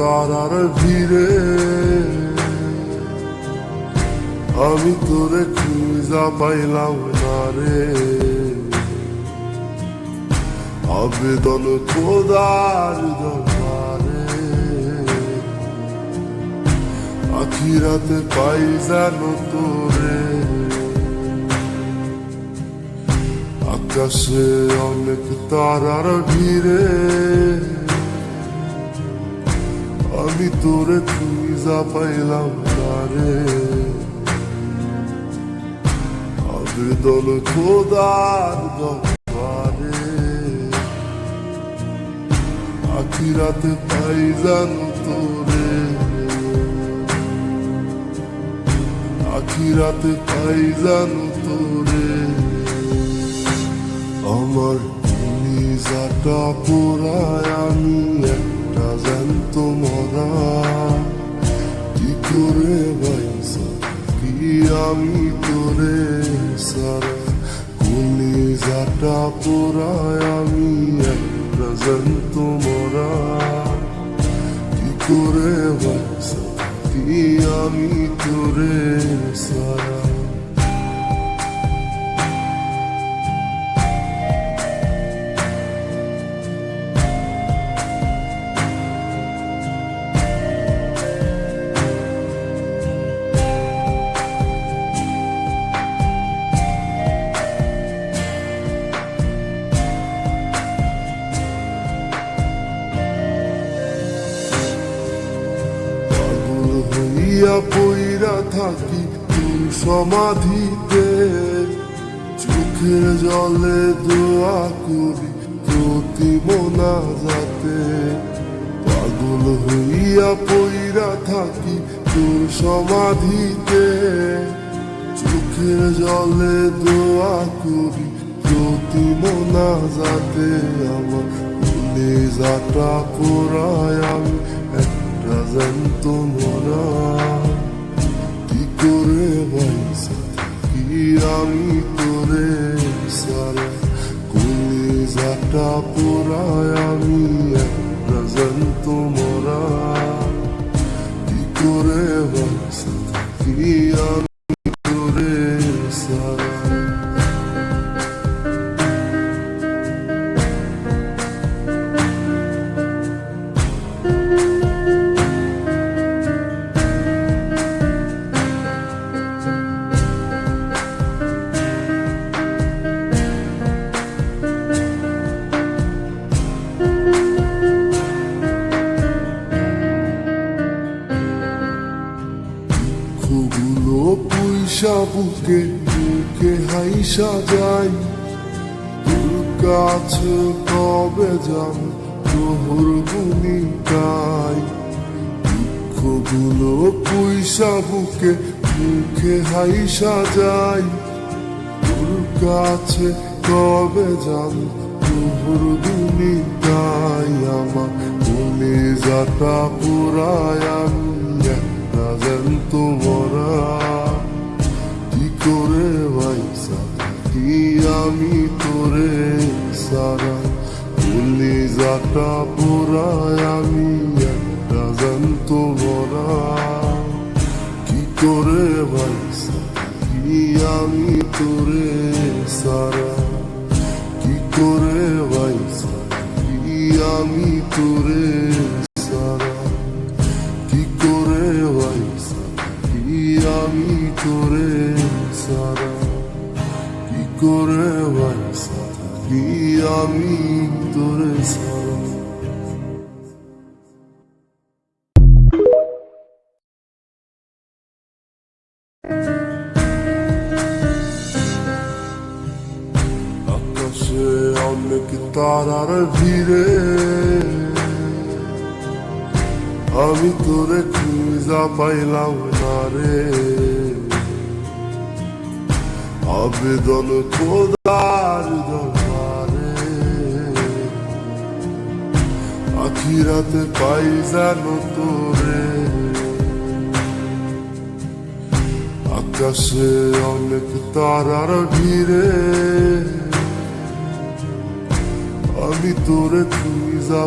তারার ভিড়ে আমি তোরে খুঁজা পাইলাম না রে। আবেদন খোদার দরবারে আখিরাতে পাই যেন তোরে। আকাশে অনেক তারার ভিড়ে আমি তোরে খুঁজা পাইলাম না রে। আবেদন খোদার দরবারে আখিরাতে পাই জানো তোরে। আখিরাতে পাই জানো তোরে। আমার নিজাটা পোড়ায় আমি একটা জ্যান্ত মরা। কি করে বাইসা কি আমি তোরে সারা। নিজাটা পোড়ায় আমি একটা জ্যান্ত মরা। কি করে বাইসা কি আমি তোরে সারা। পইরা থাকি তোর সমাধিতে চোখের জলে দোয়া করি প্রতি মোনাজাতে। পাগল হইয়া পইরা থাকি তোর সমাধিতে চোখের জলে দোয়া করি প্রতি মোনাজাতে। আমার কলিজাটা পোড়ায় আমি একটা জ্যান্ত মরা। কি করে বাইসা কি আমি তোরে সারা। কলিজাটা পোড়ায় আমি একটা জ্যান্ত মরা। কি করে বাইসা কি আমি তোরে সারা। দুঃখগুলো পয়সা বুকে বুকে হাইসা যাই। তোর কাছে কবে যাব তোর গুনি গাই। দুঃখগুলো পয়সা বুকে বুকে হাইসা যাই। তোর কাছে কবে যাব তোর গুনি গাই। আমার কলিজাটা পোড়ায় আমি একটা জ্যান্ত মরা। কি করে বাইসা কি আমি তোরে সারা। কলিজাটা পোড়ায় আমি একটা জ্যান্ত মরা। কি করে বাইসা কি আমি তোরে সারা। কি করে বাইসা কি আমি তোরে সারা। কি করে বাইসা কি আমি তোরে সারা। কি করে বাইসা কি আমি তোরে সারা। আকাশে অনেক তারার ভিড়ে আমি তোরে খুঁজা পাইলাম না রে। আবেদন খোদার দরবারে আখিরাতে পাই যেন তোরে। আকাশে অনেক তারার ভিড়ে আমি তোরে খুঁজা